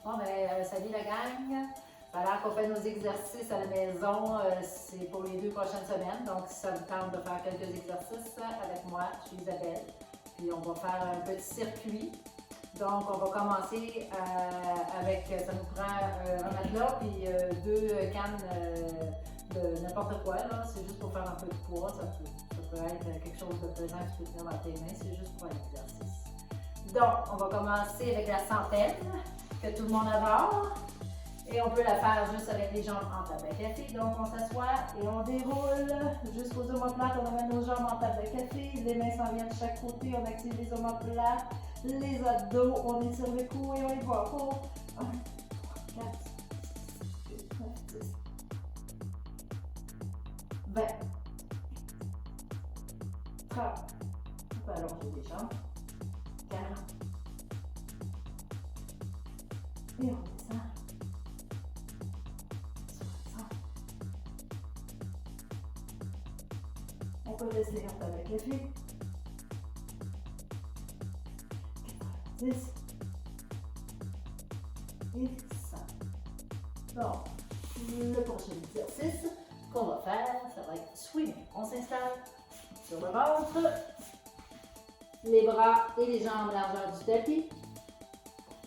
Bon, ben, salut la gang! Voilà qu'on fait nos exercices à la maison, c'est pour les 2 prochaines semaines. Donc, si ça vous tente de faire quelques exercices avec moi, je suis Isabelle. Puis, on va faire un petit circuit. Donc, on va commencer avec, ça nous prend un matelas puis 2 cannes de n'importe quoi. C'est juste pour faire un peu de poids. Ça peut être quelque chose de pesant que tu peux tenir dans tes mains. C'est juste pour un exercice. Donc, on va commencer avec la centaine, que tout le monde adore. Et on peut la faire juste avec les jambes en table de café. Donc, on s'assoit et on déroule jusqu'aux omoplates. On amène nos jambes en table de café. Les mains s'en viennent de chaque côté. On active les omoplates, les abdos. On étire le cou et on y va. Pour 1, 4, 8, 9, 10, 20, 30. On peut allonger les jambes. 40. Et on descend. On peut rester en table de café. 10 et 100. Donc, le prochain exercice qu'on va faire, ça va être swing. On s'installe sur le ventre, les bras et les jambes largeur du tapis,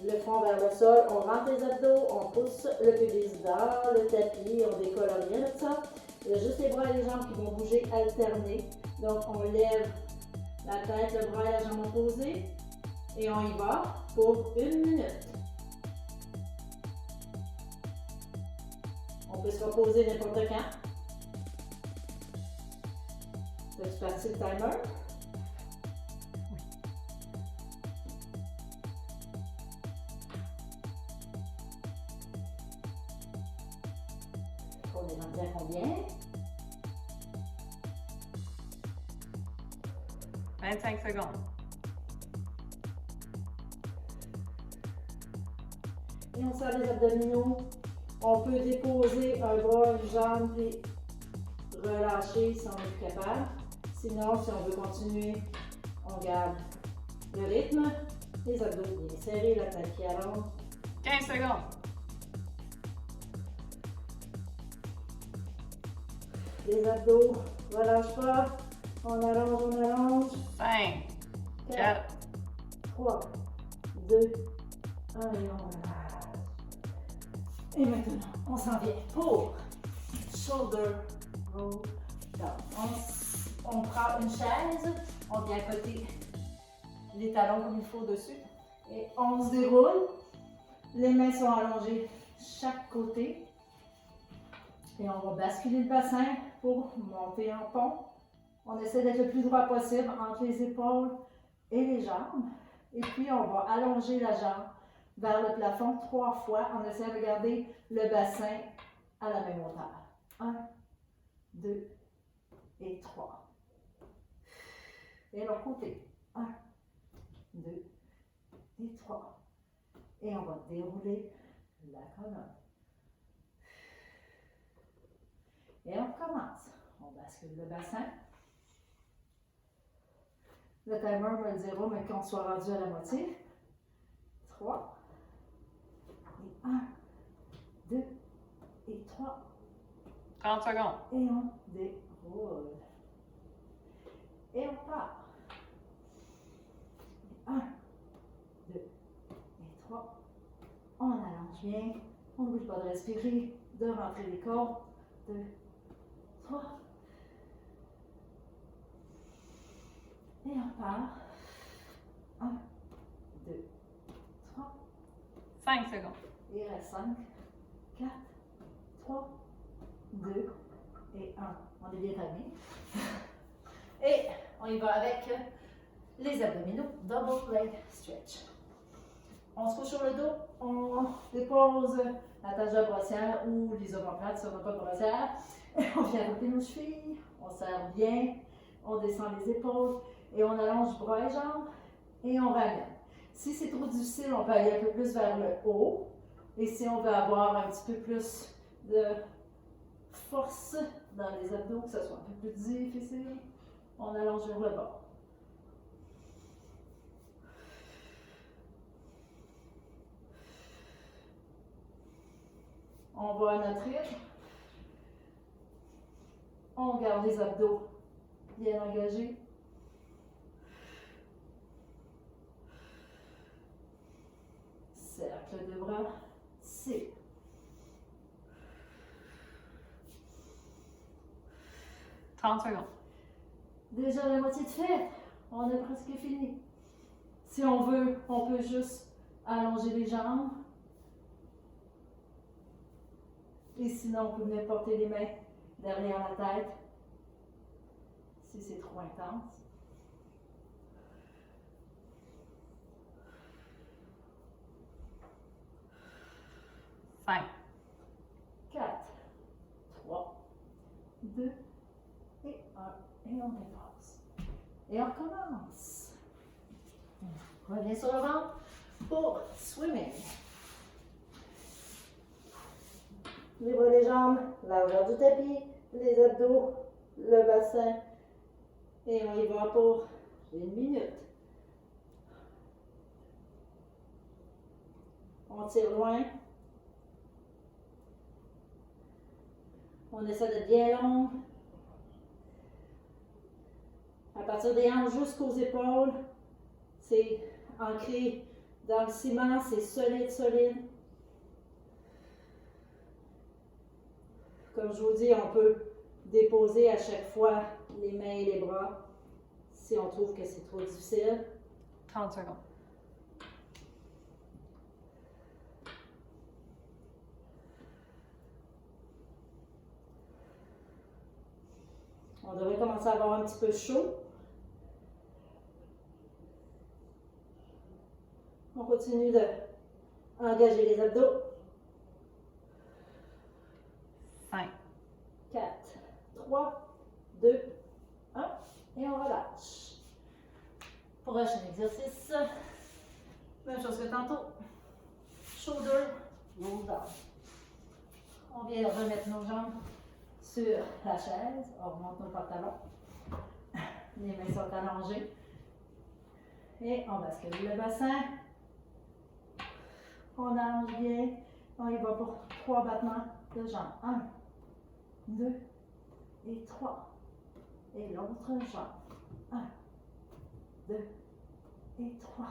le front vers le sol, on rentre les abdos, on pousse le pubis dans le tapis, on décolle rien de ça. Il y a juste les bras et les jambes qui vont bouger alternés. Donc, on lève la tête, le bras et la jambe opposés. Et on y va pour 1 minute. On peut se reposer n'importe quand. C'est parti le timer? Oui. On est rendu à combien? 25 secondes. Et on serre les abdominaux. On peut déposer un bras, une jambe, puis relâcher si on est plus capable. Sinon, si on veut continuer, on garde le rythme. Les abdos bien serrés, la tête qui allonge. 15 secondes. Les abdos, relâche pas. On allonge, on allonge. 5, 4, 3, 2, 1 et on relâche. Et maintenant, on s'en vient pour shoulder roll down. On prend une chaise, on vient à côté les talons comme il faut dessus et on se déroule. Les mains sont allongées chaque côté et on va basculer le bassin pour monter en pont. On essaie d'être le plus droit possible entre les épaules et les jambes. Et puis, on va allonger la jambe vers le plafond 3 fois. On essaie de garder le bassin à la même hauteur. 1, 2 et 3. Et l'autre côté. 1, 2 et 3. Et on va dérouler la colonne. Et on commence. On bascule le bassin. Le timer me le dira, mais quand on soit rendu à la moitié. 3. Et 1, 2 et 3. 30 secondes. Et on déroule. Et on part. 1, 2 et 3. On allonge bien. On n'oublie pas de respirer, de rentrer les côtes. 2, 3. Et on part. 1, 2, 3. 5 secondes. Il reste 5, 4, 3, 2 et 1. On est bien timé. Et on y va avec les abdominaux. Double leg stretch. On se couche sur le dos. On dépose la tâche de brossière ou les omoplates si on n'a pas de brossière. Et on vient arrêter nos chevilles. On serre bien. On descend les épaules. Et on allonge bras et jambes. Et on ramène. Si c'est trop difficile, on peut aller un peu plus vers le haut. Et si on veut avoir un petit peu plus de force dans les abdos, que ce soit un peu plus difficile, on allonge vers le bas. On va à notre rythme. On garde les abdos bien engagés. Cercle de bras, c'est. Secondes. Déjà la moitié de fait, on a presque fini. Si on veut, on peut juste allonger les jambes. Et sinon, on peut venir porter les mains derrière la tête, si c'est trop intense. Cinq. 4, 3, 2 et 1. Et on dépasse. Et on recommence. On revient sur le ventre pour swimming. Libre les jambes, largeur du tapis, les abdos, le bassin. Et on y va pour 1 minute. On tire loin. On essaie d'être bien long. À partir des hanches jusqu'aux épaules, c'est ancré dans le ciment, c'est solide, solide. Comme je vous dis, on peut déposer à chaque fois les mains et les bras si on trouve que c'est trop difficile. 30 secondes. On devrait commencer à avoir un petit peu chaud. On continue d'engager les abdos. 5. 4, 3, 2, 1. Et on relâche. Prochain exercice. Même chose que tantôt. Shoulder roll down. On vient remettre nos jambes sur la chaise. On remonte nos pantalons. Les mains sont allongées. Et on bascule le bassin. On allonge bien. On y va pour 3 battements de jambes. 1, 2 et 3. Et l'autre jambe. 1, 2 et 3.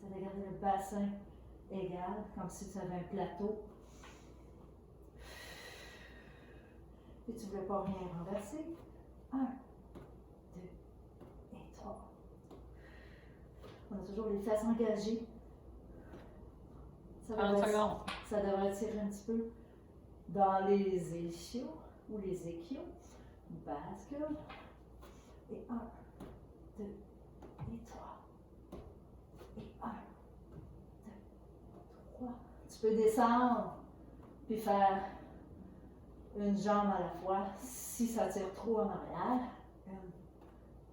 Vous allez garder le bassin égal, comme si tu avais un plateau. Et tu ne veux pas rien renverser. 1, 2 et 3. On a toujours les fesses engagées. 30 secondes. Ça devrait tirer un petit peu dans les ischios ou les échios. Bascule. Et 1, 2 et 3. Et 1, 2, 3. Tu peux descendre puis faire une jambe à la fois si ça tire trop en arrière. 1,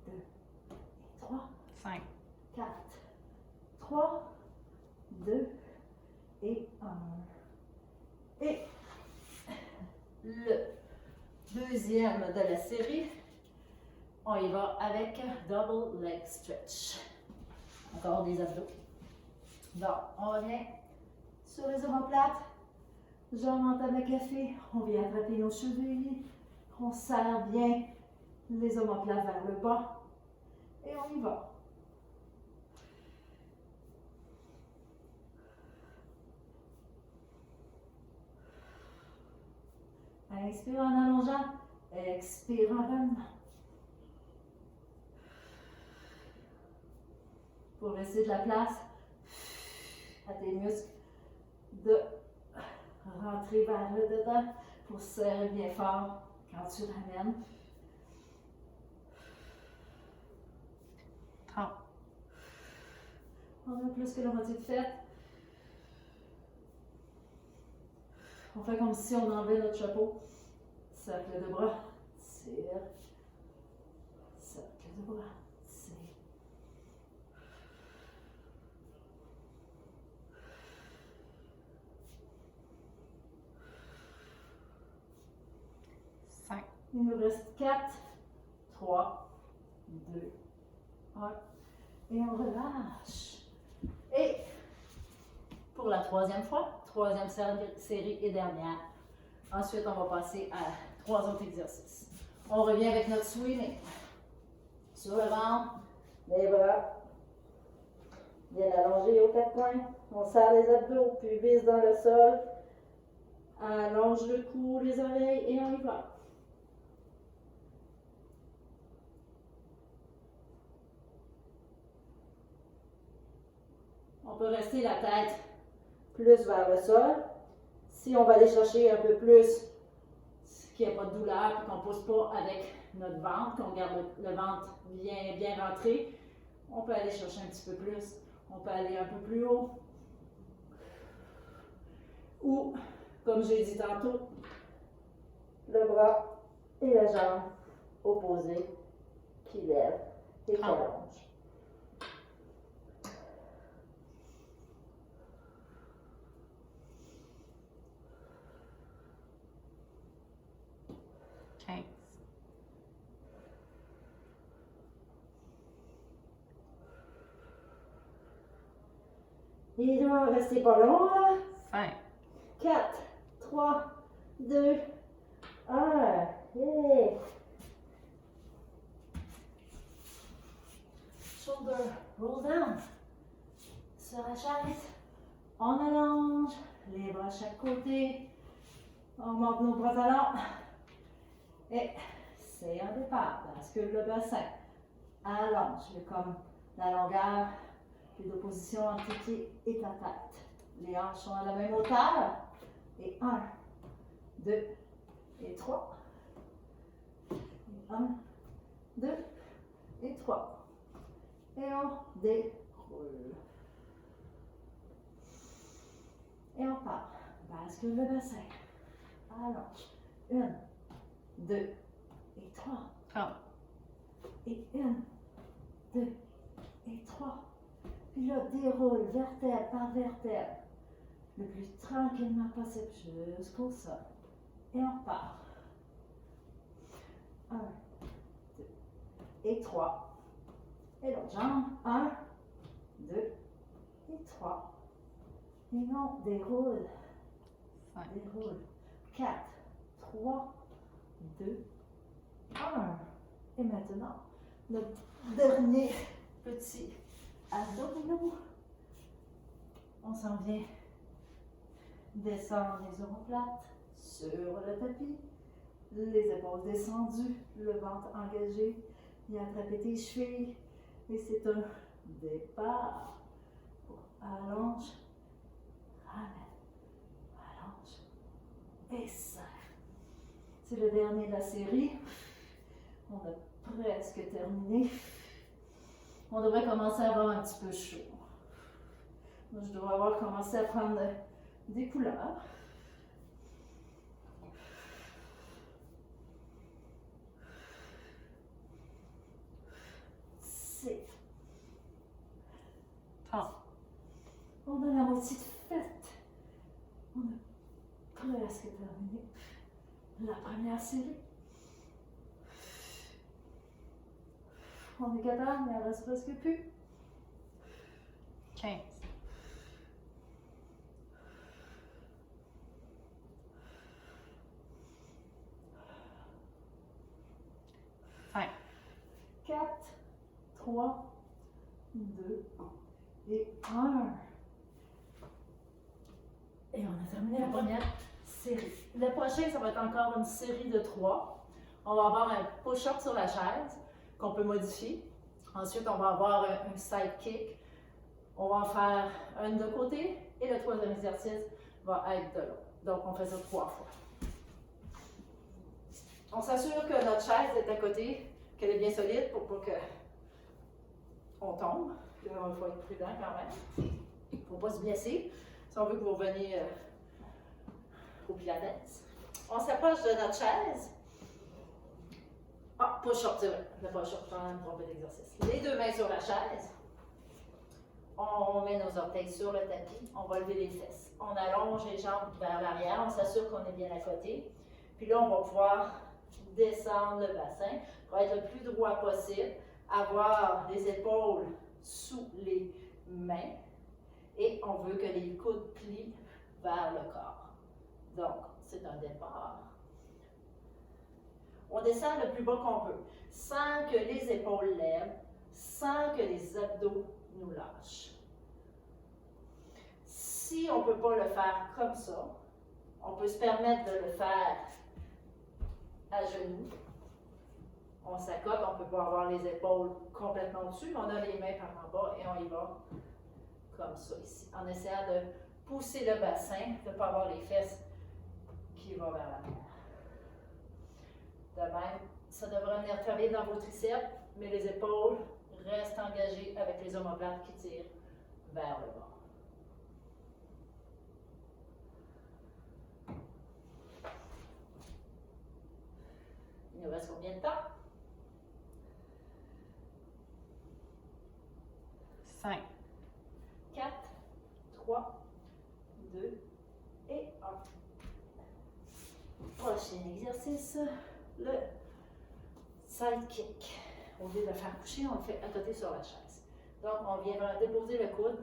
2 et 3. 5. 4, 3, 2 et 1. Et le deuxième de la série, on y va avec double leg stretch. Encore des abdos. Donc, on revient sur les omoplates. Jambes en table de café. On vient attraper nos chevilles. On serre bien les omoplates vers le bas. Et on y va. Inspire en allongeant, expire en ramenant. Pour laisser de la place à tes muscles de rentrer vers le dedans pour serrer bien fort quand tu ramènes. 30. On a plus que la moitié de fait. On fait comme si on enlevait notre chapeau. Cercle de bras, tire. Cercle de bras, tire. Il nous reste 4, 3, 2, 1. Et on relâche. Et pour la troisième fois, troisième série et dernière, Ensuite, on va passer à 3 autres exercices. On revient avec notre swimming. Sur le ventre, les bras bien allongés aux 4 coins. On serre les abdos, pubis dans le sol. Allonge le cou, les oreilles et on y va. On peut rester la tête plus vers le sol. Si on va aller chercher un peu plus, qu'il n'y a pas de douleur, et qu'on ne pousse pas avec notre ventre, qu'on garde le ventre bien rentré, on peut aller chercher un petit peu plus. On peut aller un peu plus haut. Ou, comme j'ai dit tantôt, le bras et la jambe opposés qui lèvent et qui allongent. Okay. Il doit rester pas long là. 5, 4, 3, 2, 1. Yeah. Shoulder roll down. Sur la chaise, on allonge les bras à chaque côté. On monte nos bras talons. Et c'est un départ. Bascule le bassin. Allonge comme la longueur puis d'opposition entre tes pieds et ta tête. Les hanches sont à la même hauteur. Et 1, 2 et 3. 1, 2 et 3. Et on déroule. Et on part. Bascule le bassin. Allonge. 1, 2 et 3. come, Et 1, 2 et 3. Puis là, déroule vertèbre par vertèbre. Le plus tranquillement possible jusqu'au sol. Et on part. 1, 2 et 3. Et l'autre jambe. 1, 2 et 3. Et on déroule. 5, Déroule. 4, 3, 2, 1. Et maintenant, le dernier petit abdominaux. On s'en vient. Descendre les omoplates sur le tapis. Les épaules descendues, le ventre engagé. Et attraper tes chevilles. Et c'est un départ. Allonge. Ramène. Allonge. Et serre. C'est le dernier de la série. On a presque terminé. On devrait commencer à avoir un petit peu chaud. Moi, je devrais avoir commencé à prendre des couleurs. C'est. top, On a la moitié de fête. On a presque terminé la première série. On est capable, mais il en reste presque plus. 15, 5, 4, 3, 2 et 1. Et on a terminé la première série. Le prochain, ça va être encore une série de 3. On va avoir un push-up sur la chaise qu'on peut modifier. Ensuite, on va avoir un side kick. On va en faire un de côté et le troisième exercice va être de l'autre. Donc, on fait ça 3 fois. On s'assure que notre chaise est à côté, qu'elle est bien solide pour pas qu'on tombe. Il faut être prudent quand même. Il ne faut pas se blesser si on veut que vous reveniez au pilates. On s'approche de notre chaise. Ah, push-up, c'est vrai. Le push-up, je vais me tromper d'exercice. Les deux mains sur la chaise. On met nos orteils sur le tapis. On va lever les fesses. On allonge les jambes vers l'arrière. On s'assure qu'on est bien à côté. Puis là, on va pouvoir descendre le bassin pour être le plus droit possible. Avoir les épaules sous les mains. Et on veut que les coudes plient vers le corps. Donc, c'est un départ. On descend le plus bas qu'on peut, sans que les épaules lèvent, sans que les abdos nous lâchent. Si on ne peut pas le faire comme ça, on peut se permettre de le faire à genoux. On s'accote, on ne peut pas avoir les épaules complètement au-dessus, mais on a les mains par en bas et on y va comme ça ici, en essayant de pousser le bassin, de ne pas avoir les fesses qui vont vers l'arrière. De même, ça devrait venir travailler dans vos triceps, mais les épaules restent engagées avec les omoplates qui tirent vers le bas. Il nous reste combien de temps? 5, 4, 3, 2 et 1. Prochain exercice, le side kick. Au lieu de le faire coucher, on le fait à côté sur la chaise. Donc, on vient déposer le coude,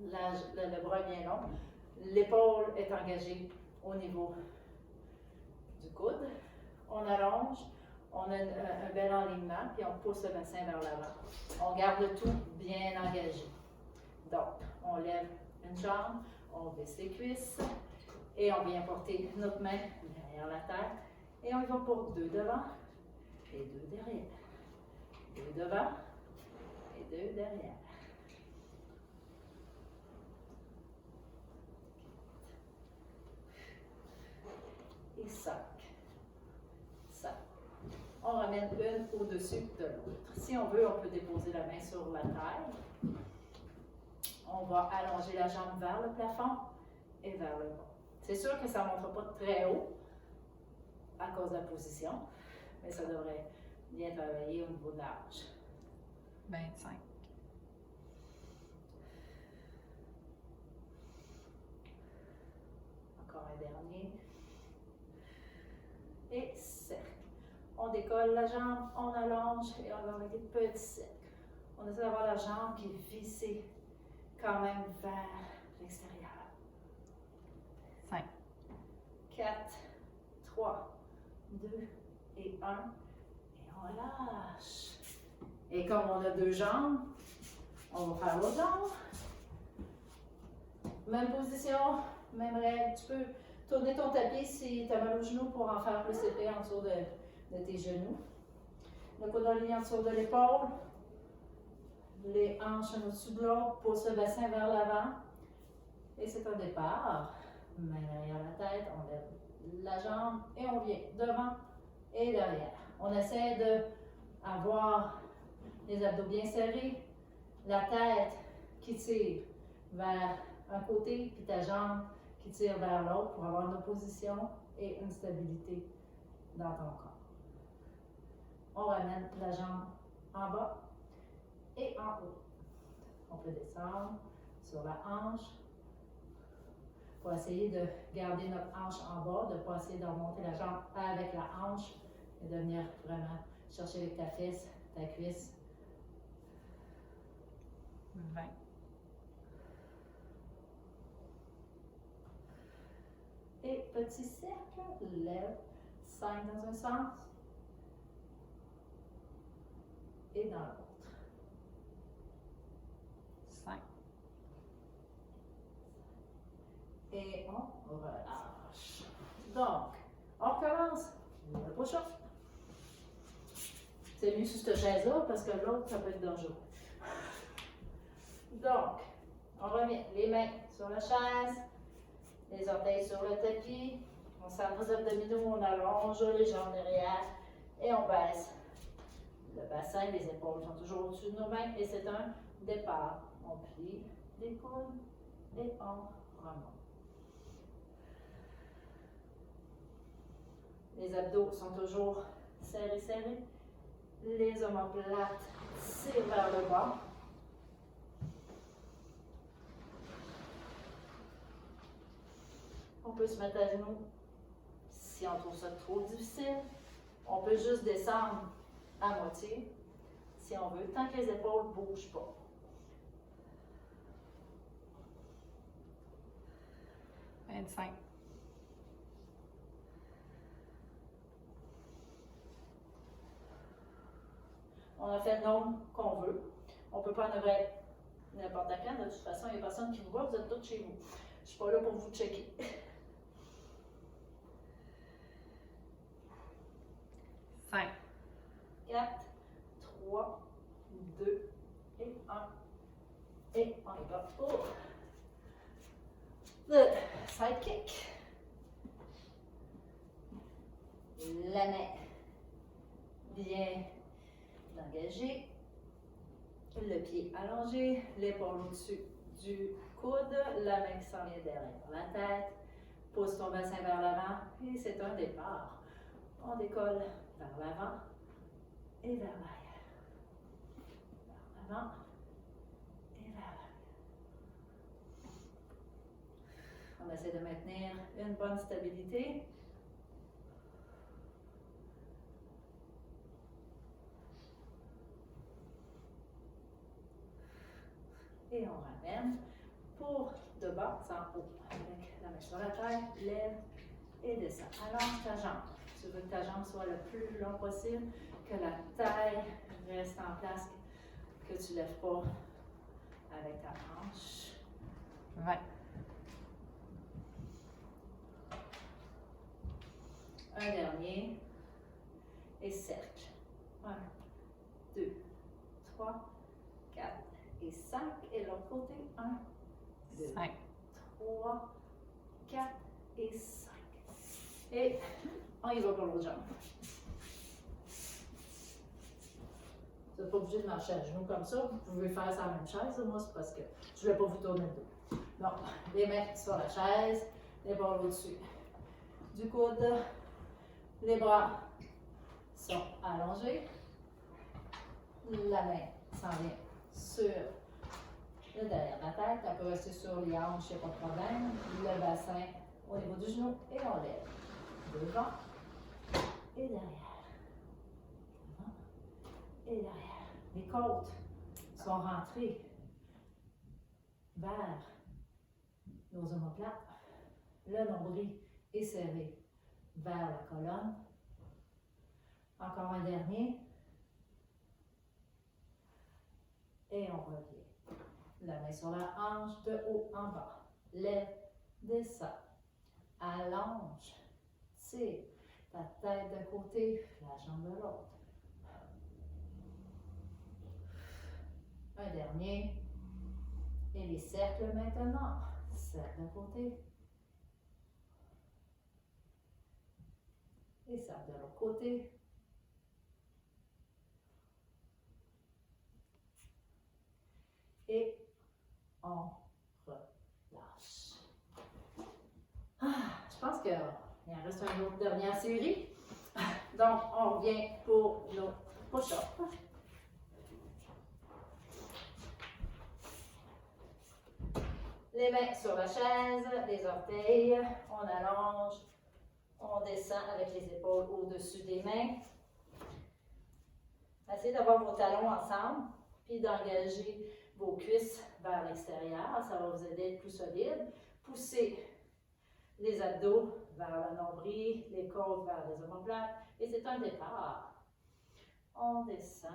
le bras est bien long, l'épaule est engagée au niveau du coude. On allonge, on a un bel alignement, puis on pousse le bassin vers l'avant. On garde le tout bien engagé. Donc, on lève une jambe, on baisse les cuisses, et on vient porter notre main derrière la tête, et on y va pour 2 devant et 2 derrière. 2 devant et 2 derrière. Et 5. 5. On ramène une au-dessus de l'autre. Si on veut, on peut déposer la main sur la taille. On va allonger la jambe vers le plafond et vers le bas. C'est sûr que ça ne montre pas très haut à cause de la position, mais ça devrait bien travailler au niveau de la hanche. 25, Encore un dernier. Et cercle. On décolle la jambe, on allonge et on va mettre des petits cercles. On essaie d'avoir la jambe qui est vissée quand même vers l'extérieur. 5, 4, 3, 2 et 1. Et on relâche. Et comme on a 2 jambes, on va faire l'autre jambe. Même position, même règle. Tu peux tourner ton tapis si tu as mal aux genoux pour en faire plus épais en dessous de tes genoux. Le coude aligné en dessous de l'épaule. Les hanches en au-dessus de l'autre. Pousse le bassin vers l'avant. Et c'est un départ. Main derrière la tête. On lève la jambe et on vient devant et derrière. On essaie d'avoir les abdos bien serrés. La tête qui tire vers un côté, puis ta jambe qui tire vers l'autre pour avoir une opposition et une stabilité dans ton corps. On ramène la jambe en bas et en haut. On peut descendre sur la hanche pour essayer de garder notre hanche en bas, de ne pas essayer de remonter la jambe avec la hanche et de venir vraiment chercher avec ta fesse, ta cuisse. 20, Et petit cercle, lève, 5 dans un sens et dans l'autre. 5, Et on relâche. Donc, on recommence. Le push-up. C'est mieux sur cette chaise-là parce que l'autre, ça peut être dangereux. Donc, on revient. Les mains sur la chaise, les orteils sur le tapis. On serre nos abdominaux, on allonge les jambes derrière et on baisse le bassin. Les épaules sont toujours au-dessus de nos mains et c'est un départ. On plie les coudes et on remonte. Les abdos sont toujours serrés, serrés. Les omoplates tirent vers le bas. On peut se mettre à genoux si on trouve ça trop difficile. On peut juste descendre à moitié si on veut, tant que les épaules ne bougent pas. Cinq, On a fait le nombre qu'on veut. On peut pas en avoir n'importe quand. De toute façon, il n'y a personne qui vous voit, vous êtes tous chez vous. Je ne suis pas là pour vous checker. 5, 4, 3, 2 et 1. Et on y va pour le side kick. La main bien engagée. Le pied allongé, l'épaule au-dessus du coude, la main qui s'en vient derrière la tête. Pousse ton bassin vers l'avant et c'est un départ. On décolle vers l'avant et vers l'arrière. Vers l'avant et vers l'arrière. On essaie de maintenir une bonne stabilité. Et on ramène pour de bas en haut. Avec la main sur la tête, lève et descend. Allonge ta jambe. Tu veux que ta jambe soit le plus long possible, que la taille reste en place, que tu ne lèves pas avec ta hanche. 20, Un dernier. Et cercle. 1, 2, 3, 4 et 5. Et l'autre côté. 1, 2, 5, 3, 4 et 5. Et on y va pour l'autre jambe. Vous n'êtes pas obligé de marcher à genoux comme ça. Vous pouvez faire ça à la même chaise. Moi, c'est parce que je ne voulais pas vous tourner le dos. Donc, les mains sur la chaise, l'épaule au-dessus du coude. Les bras sont allongés. La main s'en vient sur le derrière de la tête. Elle peut rester sur les hanches, il n'y a pas de problème. Le bassin au niveau du genou et on lève. Devant et derrière. Devant et derrière. Les côtes sont rentrées vers nos omoplates. Le nombril est serré vers la colonne. Encore un dernier. Et on revient. La main sur la hanche, de haut en bas. Lève, descend. Allonge. Tire ta tête d'un côté, la jambe de l'autre. Un dernier. Et les cercles maintenant. Cercle d'un côté. Et cercle de l'autre côté. Et on relâche. Je pense qu'il en reste une autre dernière série. Donc, on revient pour nos push-ups. Les mains sur la chaise, les orteils, on allonge, on descend avec les épaules au-dessus des mains. Essayez d'avoir vos talons ensemble, puis d'engager vos cuisses vers l'extérieur. Ça va vous aider à être plus solide. Poussez les abdos vers le nombril, les côtes vers les omoplates. Et c'est un départ. On descend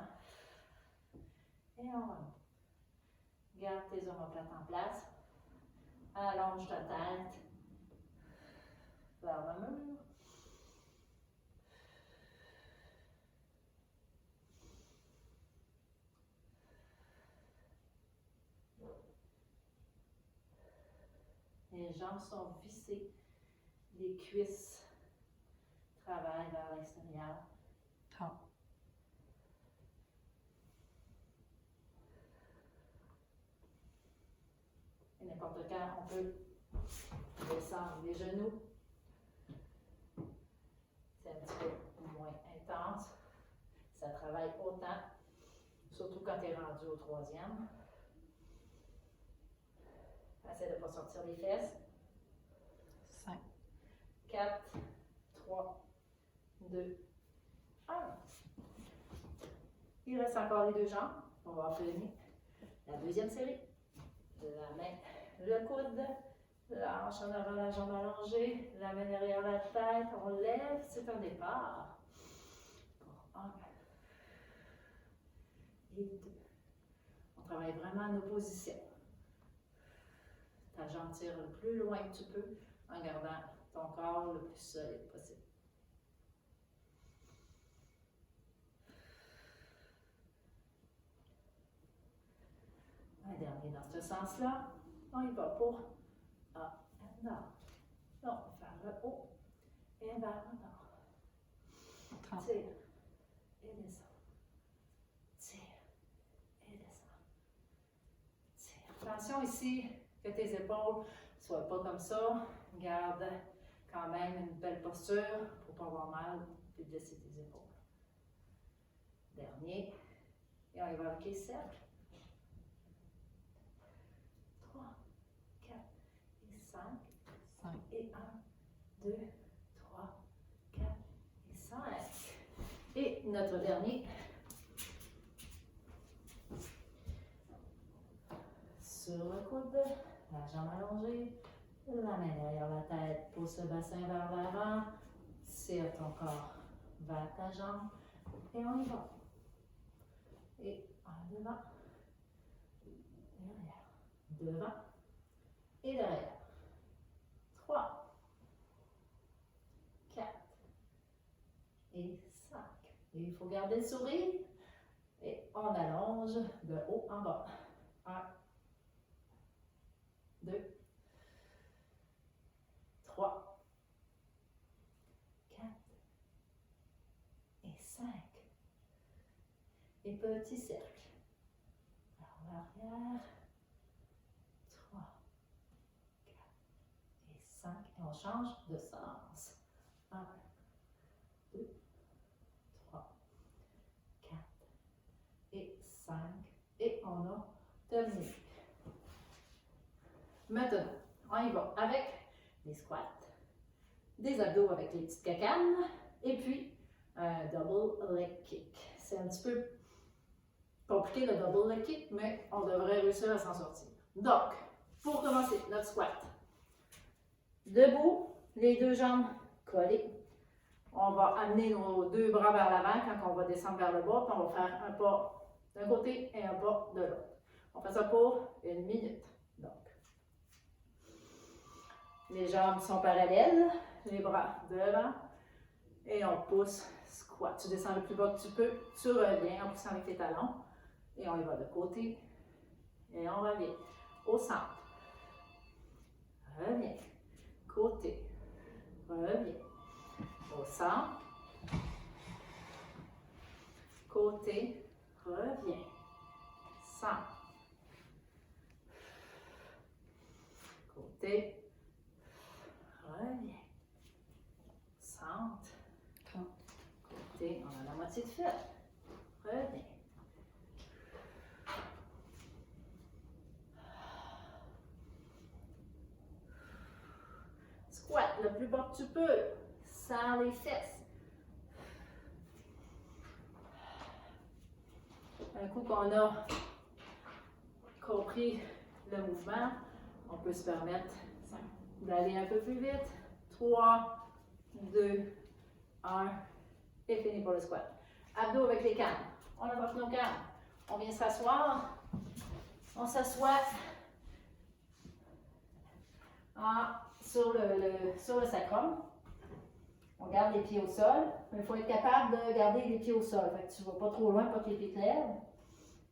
et on remonte. Garde tes omoplates en place. Allonge ta tête vers le mur. Les jambes sont vissées, les cuisses travaillent vers l'extérieur. 30, Et n'importe quand, on peut descendre les genoux. C'est un petit peu moins intense. Ça travaille autant, surtout quand tu es rendu au troisième. Essaie de ne pas sortir les fesses. 5, 4, 3, 2, 1. Il reste encore les deux jambes. On va finir la deuxième série. La main, le coude, la hanche en avant, la jambe allongée, la main derrière la tête, on lève, c'est un départ. Pour 1, et 2. On travaille vraiment en opposition. Ta jambe tire le plus loin que tu peux en gardant ton corps le plus solide possible. Un dernier dans ce sens-là. On y va pour up and down. Donc, on va faire le haut et vers le bas. 30. Tire et descend. Tire et descend. Tire. Attention ici que tes épaules ne soient pas comme ça. Garde quand même une belle posture pour ne pas avoir mal et blesser tes épaules. Dernier. Et on y va avec les cercles. 3, 4 et 5. 5. Et 1, 2, 3, 4 et 5. Et notre dernier. Sur le coude, la jambe allongée, la main derrière la tête, pousse le bassin vers l'avant, tire ton corps vers ta jambe et on y va. Et en devant, derrière, devant et derrière. 3, 4 et 5. Et il faut garder le sourire et on allonge de haut en bas. 1, 2, 3, 4 et 5. Et petit cercle. Vers l'arrière. 3, 4 et 5. Et on change de sens. 1, 2, 3, 4 et 5. Et on a terminé. Maintenant, on y va avec des squats, des abdos avec les petites cacanes, et puis un double leg kick. C'est un petit peu compliqué le double leg kick, mais on devrait réussir à s'en sortir. Donc, pour commencer notre squat, debout, les deux jambes collées. On va amener nos deux bras vers l'avant quand on va descendre vers le bas, puis on va faire un pas d'un côté et un pas de l'autre. On fait ça pour 1 minute. Donc, les jambes sont parallèles, les bras devant et on pousse, squat. Tu descends le plus bas que tu peux, tu reviens en poussant avec tes talons et on y va de côté et on revient au centre. Reviens, côté, reviens, au centre, côté, reviens, centre, côté, reviens. Centre. 30. Côté, on a la moitié de fait. Reviens. Squat le plus bas que tu peux. Sans les fesses. Un coup qu'on a compris le mouvement, on peut se permettre d'aller un peu plus vite. 3, 2, 1, et fini pour le squat. Abdos avec les cannes. On approche nos cannes. On vient s'asseoir. On s'assoit sur le sacrum. On garde les pieds au sol. Il faut être capable de garder les pieds au sol. Fait que tu ne vas pas trop loin, pas que les pieds te lèvent.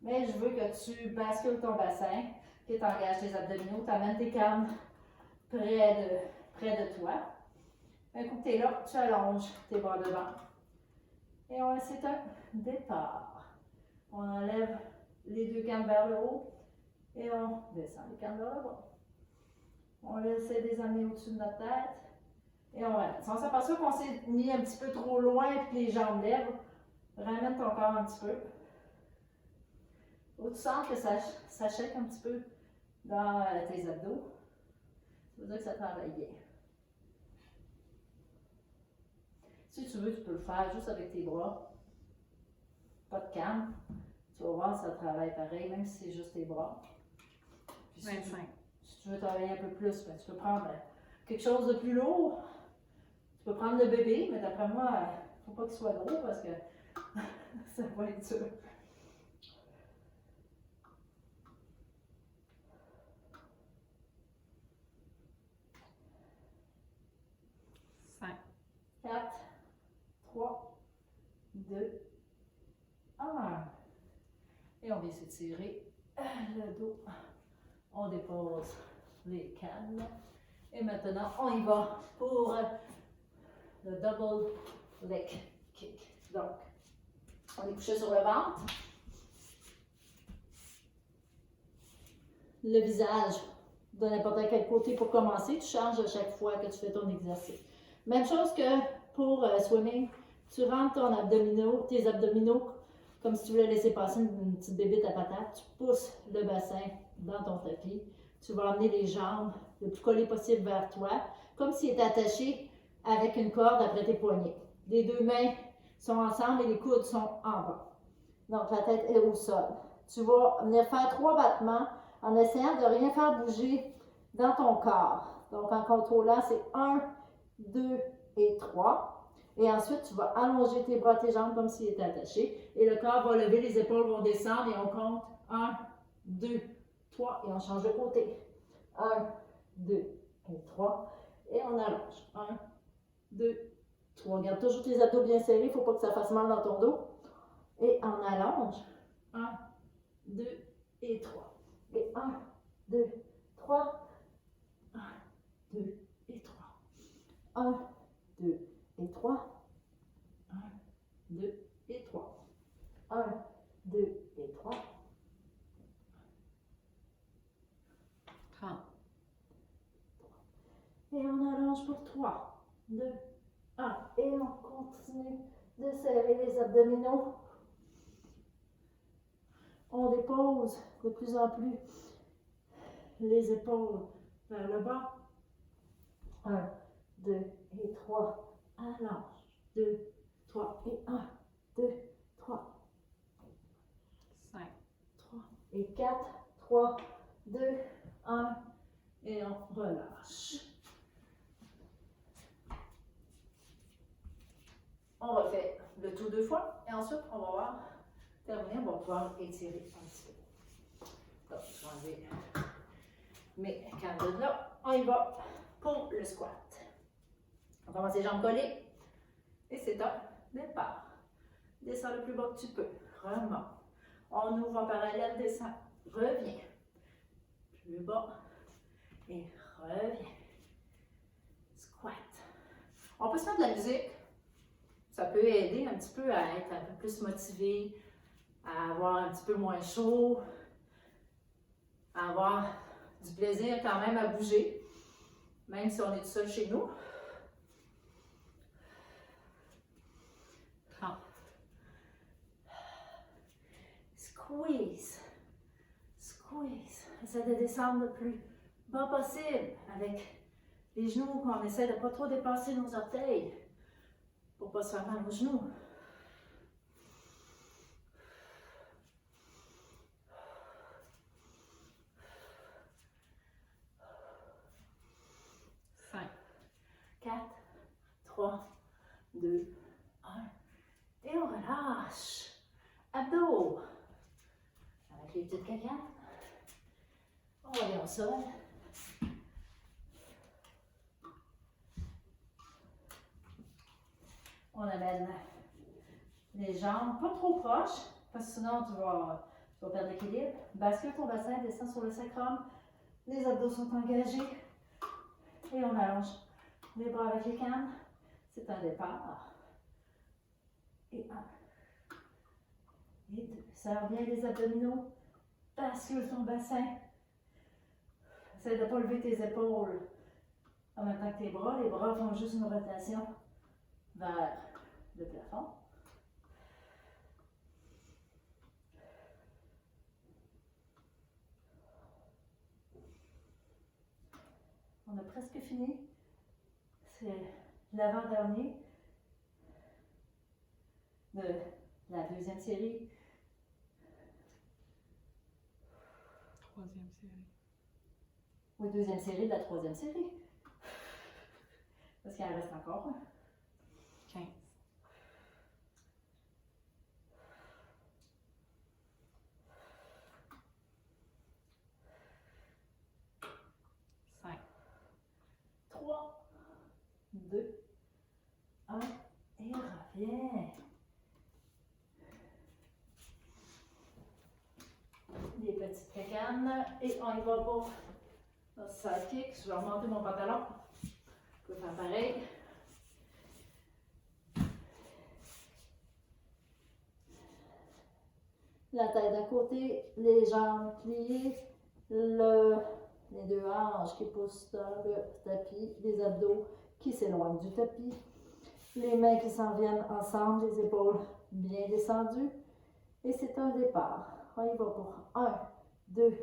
Mais je veux que tu bascules ton bassin, que tu engages tes abdominaux, tu amènes tes cannes près de toi. Un coup que tu es là, tu allonges tes bras devant. Et c'est un départ. On enlève les deux cannes vers le haut et on descend les cannes vers le bas. On essaie de les amener au-dessus de notre tête et on ramène. Si on s'aperçoit qu'on s'est mis un petit peu trop loin et que les jambes lèvent, ramène ton corps un petit peu. Où tu sens que ça shake un petit peu dans tes abdos, ça veut dire que ça travaille bien. Si tu veux, tu peux le faire juste avec tes bras. Pas de canne. Tu vas voir, ça travaille pareil, même si c'est juste tes bras. Puis 25. Si tu veux travailler un peu plus, ben, tu peux prendre quelque chose de plus lourd. Tu peux prendre le bébé, mais d'après moi, il ne faut pas qu'il soit gros parce que ça va être dur. 2, 1. Et on vient s'étirer le dos. On dépose les cannes. Et maintenant, on y va pour le double leg kick. Donc, on est couché sur le ventre. Le visage de n'importe quel côté pour commencer. Tu changes à chaque fois que tu fais ton exercice. Même chose que pour swimming. Tu rentres tes abdominaux comme si tu voulais laisser passer une petite bébite à patate. Tu pousses le bassin dans ton tapis. Tu vas amener les jambes le plus collées possible vers toi, comme s'il était attaché avec une corde après tes poignets. Les deux mains sont ensemble et les coudes sont en bas. Donc la tête est au sol. Tu vas venir faire 3 battements en essayant de ne rien faire bouger dans ton corps. Donc en contrôlant, c'est 1, 2 et 3. Et ensuite, tu vas allonger tes bras, tes jambes comme s'ils étaient attachés. Et le corps va lever, les épaules vont descendre et on compte 1, 2, 3 et on change de côté. 1, 2 et 3 et on allonge. 1, 2, 3. Garde toujours tes abdos bien serrés, il ne faut pas que ça fasse mal dans ton dos. Et on allonge. 1, 2 et 3. Et 1, 2, 3. 1, 2 et 3. 1, 2 et 3. 1, 2 et 3. 1, 2 et 3. 30. Et on allonge pour 3, 2, 1. Et on continue de serrer les abdominaux. On dépose de plus en plus les épaules vers le bas. 1, 2 et 3. Allonge. 2, 3 et 1, 2, 3. 5. 3 et 4. 3, 2, 1. Et on relâche. On refait le tout 2 fois. Et ensuite, on va voir terminer. On va pouvoir étirer un petit peu. Donc, je vais enlever mes cannes de là. On y va pour le squat. On commence les jambes collées. Et c'est un départ. Descends le plus bas que tu peux. Remonte. On ouvre en parallèle, descend. Reviens. Plus bas. Et reviens. Squat. On peut se mettre de la musique. Ça peut aider un petit peu à être un peu plus motivé, à avoir un petit peu moins chaud, à avoir du plaisir quand même à bouger, même si on est tout seul chez nous. 30. Squeeze. Squeeze. Essaie de descendre le plus bas possible avec les genoux. On essaie de ne pas trop dépasser nos orteils pour ne pas se faire mal aux genoux. 5. 4, 3, 2, 1. Et on relâche. Abdos. Avec les petites cacanes. On revient au sol. On amène les jambes pas trop proches, parce que sinon tu vas perdre l'équilibre. Bascule ton bassin, descend sur le sacrum. Les abdos sont engagés. Et on allonge les bras avec les cannes. C'est un départ. Et 1. Et 2. Serre bien les abdominaux. Bascule ton bassin. Essaye de ne pas lever tes épaules en même temps que tes bras. Les bras font juste une rotation vers le plafond. On a presque fini. C'est l'avant-dernier de la deuxième série. Troisième série. Ou deuxième série de la troisième série. Parce qu'il en reste encore un. 15. 5. 3, 2, 1 et reviens. cacan. Et on y va pour notre side kick. Je vais remonter mon pantalon. Je peux faire pareil. La tête à côté, les jambes pliées, les deux hanches qui poussent dans le tapis, les abdos qui s'éloignent du tapis, les mains qui s'en viennent ensemble, les épaules bien descendues. Et c'est un départ. On y va pour 1, 2,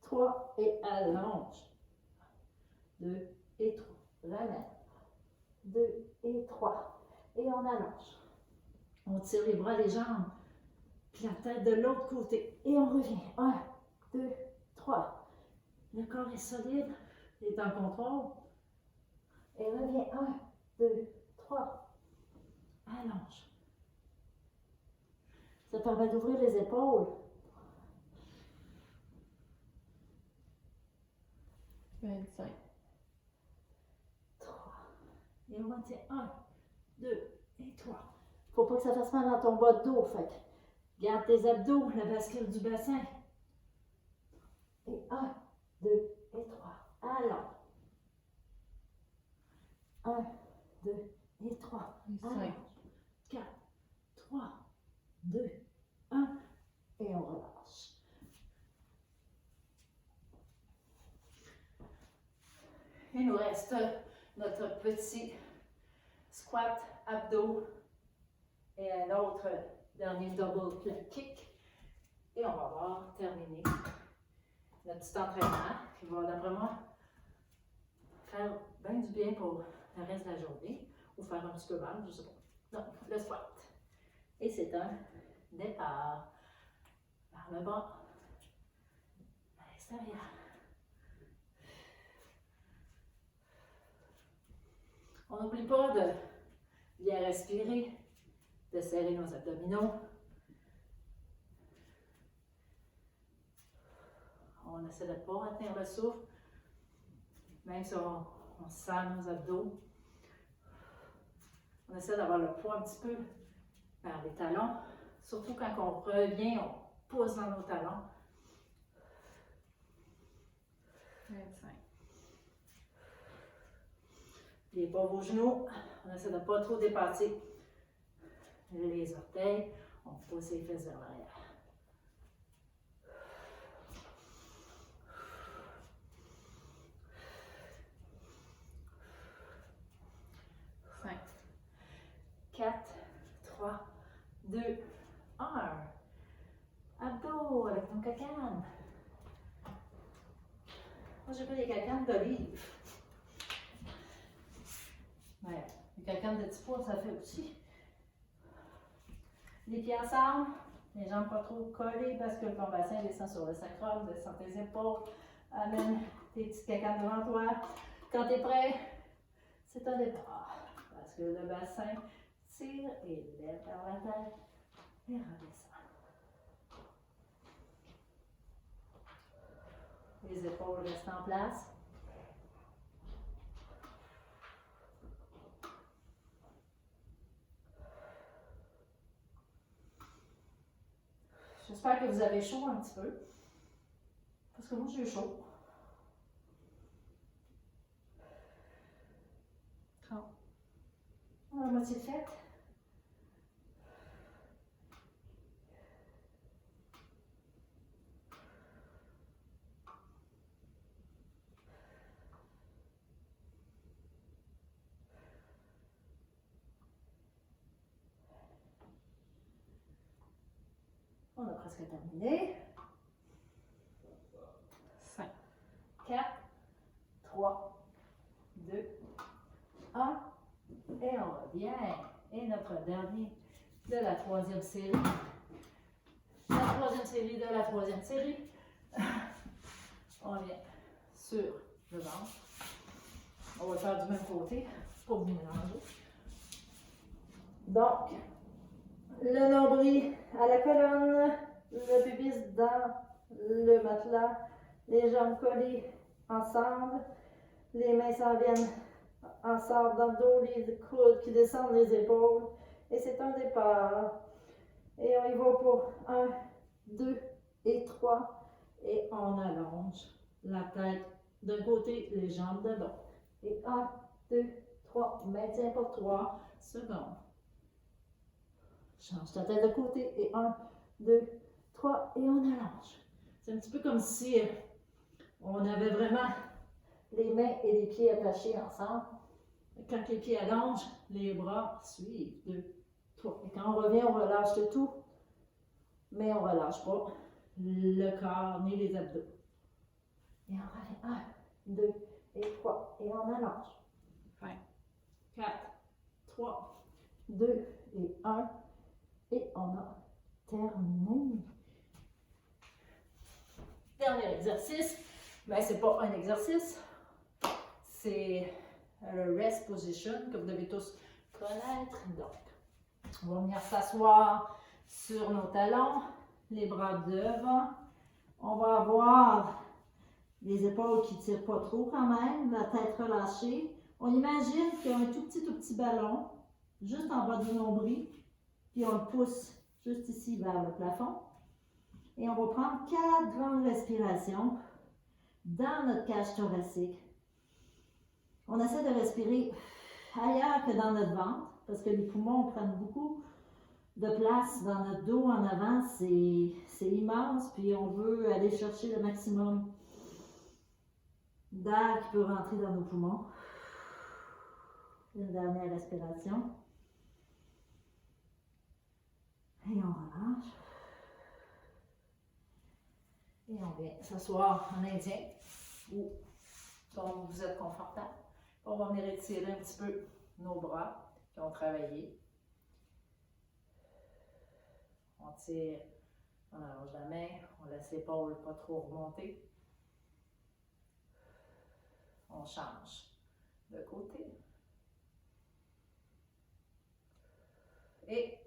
3 et allonge. 2 et 3. Ramène. 2 et 3. Et on allonge. On tire les bras, les jambes. Puis la tête de l'autre côté. Et on revient. 1, 2, 3. Le corps est solide. Il est en contrôle. Et revient. 1, 2, 3. Allonge. Ça permet d'ouvrir les épaules. 25. 3. Et on retient 1, 2 et 3. Faut pas que ça fasse mal dans ton bas de dos. Fait que garde tes abdos, la bascule du bassin. Et 1, 2 et 3. Allons. 1, 2 et 3. Et 5. 4, 3, 2, 1. Et on relâche. Il nous reste notre petit squat abdos et un autre dernier double kick. Et on va avoir terminé notre petit entraînement qui va, d'après moi, faire bien du bien pour le reste de la journée ou faire un petit peu mal, je sais pas. Donc, le squat. Et c'est un départ par le bas à l'extérieur. On n'oublie pas de bien respirer, de serrer nos abdominaux. On essaie de ne pas retenir le souffle, même si on serre nos abdos. On essaie d'avoir le poids un petit peu vers les talons, surtout quand on revient, on pousse dans nos talons. 25. Pliez pas vos genoux, on essaie de ne pas trop dépasser les orteils, on pousse les fesses vers l'arrière. Cinq. 4, 3, 2, 1. Abdos avec ton cacane. Moi, j'ai pris des cacanes d'olive. Ouais, les cacanes de petits pois, ça fait aussi. Les pieds ensemble, les jambes pas trop collées parce que ton bassin descend sur le sacrum, descend tes épaules. Amène tes petites cacanes devant toi. Quand tu es prêt, c'est un départ. Parce que le bassin tire et lève vers la tête et redescend. Les épaules restent en place. J'espère que vous avez chaud un petit peu. Parce que moi, j'ai chaud. 30. On a la moitié faite. On a presque terminé. 5. 4, 3, 2, 1. Et on revient. Et notre dernier de la troisième série. La troisième série de la troisième série. On vient sur le ventre. On va le faire du même côté pour vous mélanger. Donc, le nombril à la colonne, le pubis dans le matelas, les jambes collées ensemble, les mains s'en viennent ensemble dans le dos, les coudes qui descendent les épaules. Et c'est un départ. Et on y va pour 1, 2 et 3. Et on allonge la tête d'un côté, les jambes de l'autre. Et 1, 2, 3, maintien pour 3 secondes. Change ta tête de côté et 1, 2, 3 et on allonge. C'est un petit peu comme si on avait vraiment les mains et les pieds attachés ensemble. Quand les pieds allongent, les bras suivent. 2, 3. Et quand on revient, on relâche le tout, mais on ne relâche pas le corps ni les abdos. Et on revient. 1, 2 et 3 et on allonge. 5, 4, 3, 2 et 1 et on a terminé. Dernier exercice, mais ce n'est pas un exercice, c'est le rest position que vous devez tous connaître. Donc, on va venir s'asseoir sur nos talons, les bras devant. On va avoir les épaules qui ne tirent pas trop quand même, la tête relâchée. On imagine qu'il y a un tout petit ballon juste en bas du nombril, puis on le pousse juste ici vers le plafond. Et on va prendre 4 grandes respirations dans notre cage thoracique. On essaie de respirer ailleurs que dans notre ventre, parce que les poumons prennent beaucoup de place dans notre dos en avant. C'est immense, puis on veut aller chercher le maximum d'air qui peut rentrer dans nos poumons. Une dernière respiration. Et on relâche. Et on vient s'asseoir en indien ou comme vous êtes confortable. On va venir étirer un petit peu nos bras qui ont travaillé. On tire, on allonge la main, on laisse l'épaule pas trop remonter. On change de côté. Et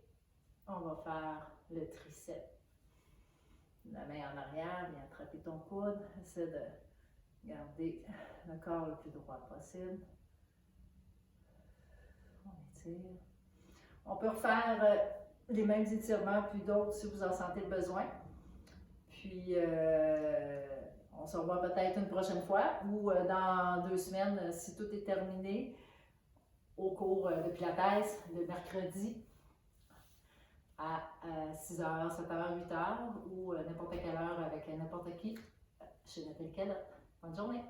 on va faire le tricep. La main en arrière, viens attraper ton coude. Essaie de garder le corps le plus droit possible. On étire. On peut refaire les mêmes étirements, puis d'autres si vous en sentez le besoin. Puis, on se revoit peut-être une prochaine fois ou dans 2 semaines, si tout est terminé, au cours de Pilates, le mercredi à 6h, 7h, 8h ou n'importe quelle heure avec n'importe qui chez Nathalie Kellett. Bonne journée!